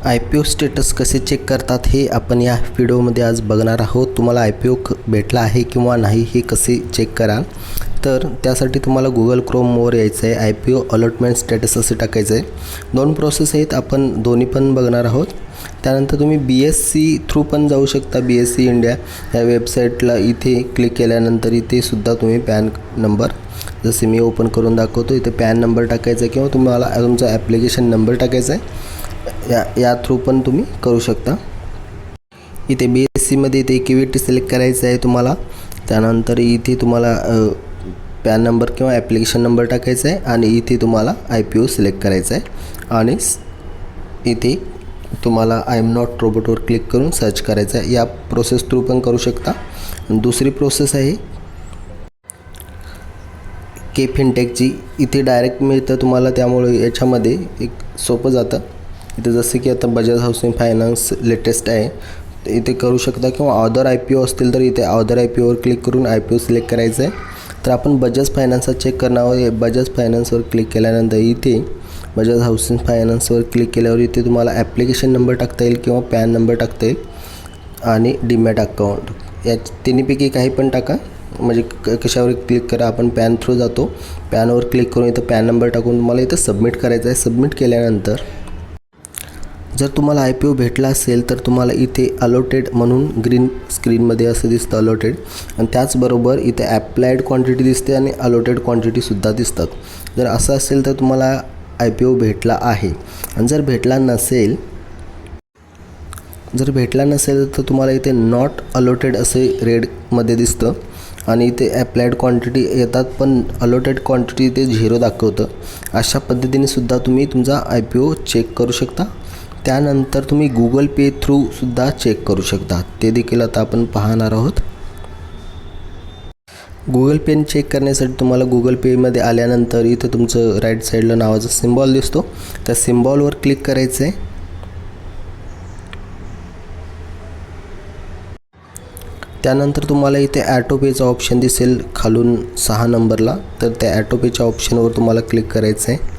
IPO status कसे check करतात हे आपण या व्हिडिओमध्ये आज बघणार आहोत. तुम्हाला IPO भेटला आहे किंवा नाही हे कसे चेक कराल, तर त्यासाठी तुम्हाला गुगल क्रोमवर यायचं आहे. IPO अलॉटमेंट स्टेटस असे टाकायचं आहे. दोन प्रोसेस आहेत, आपण दोन्ही पण बघणार आहोत. त्यानंतर तुम्ही BSC थ्रू पण जाऊ शकता. BSC इंडिया या वेबसाईटला इथे क्लिक केल्यानंतर इथे सुद्धा तुम्ही पॅन नंबर, जसे मी ओपन करून दाखवतो, इथे पॅन नंबर टाकायचा किंवा तुम्हाला तुमचा ॲप्लिकेशन नंबर टाकायचा आहे. या थ्रू पण तुम्ही करू शकता. इथे BSCमध्ये इथे इक्विटी सिलेक्ट करायचं आहे तुम्हाला. त्यानंतर इथे तुम्हाला पॅन नंबर किंवा ॲप्लिकेशन नंबर टाकायचा आहे आणि इथे तुम्हाला IPO सिलेक्ट करायचा आहे आणि इथे तुम्हाला आय एम नॉट रोबोटवर क्लिक करून सर्च करायचं आहे. या प्रोसेस थ्रू पण करू शकता. दुसरी प्रोसेस आहे के फिनटेकची. इथे डायरेक्ट मिळतं तुम्हाला, त्यामुळे याच्यामध्ये एक सोपं जातं. इथे जसे की आता बजाज हाऊसिंग फायनान्स लेटेस्ट आहे, इथे करू शकता. किंवा अदर IPO असतील तर इथे अदर IPOवर क्लिक करून IPO सिलेक्ट करायचं आहे. तर आपण बजाज फायनान्सचा चेक करणार आहोत. बजाज फायनान्सवर क्लिक केल्यानंतर इथे बजाज हाऊसिंग फायनान्सवर क्लिक केल्यावर इथे तुम्हाला ॲप्लिकेशन नंबर टाकता येईल किंवा पॅन नंबर टाकता येईल आणि डीमॅट अकाउंट, या तिन्हीपैकी काही पण टाका. म्हणजे कशावर क्लिक करा, आपण पॅन थ्रू जातो. पॅनवर क्लिक करून इथं पॅन नंबर टाकून तुम्हाला इथं सबमिट करायचं आहे. सबमिट केल्यानंतर जर तुम्हाला IPO भेटला असेल तर तुम्हाला इथे अलॉटेड म्हणून ग्रीन स्क्रीनमध्ये असं दिसतं अलॉटेड, आणि त्याचबरोबर इथे ॲप्लाइड क्वांटिटी दिसते आणि अलॉटेड क्वांटिटीसुद्धा दिसतात. जर असं असेल तर तुम्हाला IPO भेटला आहे. आणि जर भेटला नसेल तर तुम्हाला इथे नॉट अलॉटेड असे रेडमध्ये दिसतं आणि इथे ॲप्लाइड क्वांटिटी येतात, पण अलॉटेड क्वांटिटी इथे 0 दाखवतं. अशा पद्धतीने सुद्धा तुम्ही तुमचा IPO चेक करू शकता. त्यानंतर तुम्ही गुगल पे थ्रूसुद्धा चेक करू शकता, ते देखील आता आपण पाहणार आहोत. गुगल पे चेक करण्यासाठी तुम्हाला गुगल पेमध्ये आल्यानंतर इथं तुमचं राईट साईडला नावाचा सिम्बॉल दिसतो, त्या सिम्बॉलवर क्लिक करायचं आहे. त्यानंतर तुम्हाला इथे ॲटो पेचा ऑप्शन दिसेल खालून 6 नंबरला, तर त्या ॲटो पेच्या ऑप्शनवर तुम्हाला क्लिक करायचं आहे.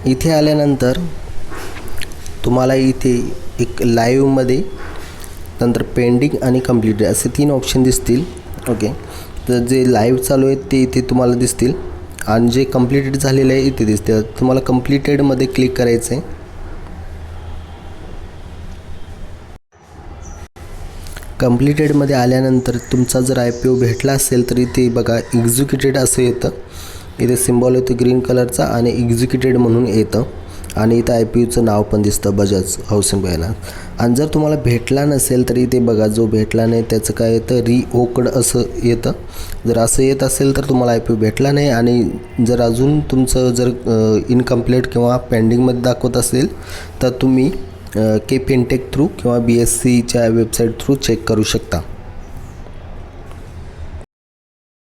इथे आल्यानंतर तुम्हाला इथे एक लाईव्हमध्ये, नंतर पेंडिंग आणि कंप्लीट असे 3 ऑप्शन दिसतील. ओके, तर जे लाईव्ह चालू आहेत ते इथे तुम्हाला दिसतील आणि जे कंप्लीटेड झालेले आहे इथे दिसते. तुम्हाला कंप्लीटेडमध्ये क्लिक करायचं आहे. कंप्लीटेडमध्ये आल्यानंतर तुमचा जर IPO भेटला असेल तर इथे बघा एक्झिक्युटेड असं येतं. इथे सिम्बॉल येतो ग्रीन कलरचा आणि एक्झिक्युटेड म्हणून येतं आणि इथं IPOचं नाव पण दिसतं बजाज हाऊसिंग फायनान्स. आणि जर तुम्हाला भेटला नसेल तर इथे बघा, जो भेटला नाही त्याचं काय येतं, रिओकड असं येतं. जर असं येत असेल तर तुम्हाला IPO भेटला नाही. आणि जर अजून तुमचं जर इनकम्प्लीट किंवा पेंडिंगमध्ये दाखवत असेल तर तुम्ही के फिनटेक थ्रू किंवा BSCच्या वेबसाईट थ्रू चेक करू शकता.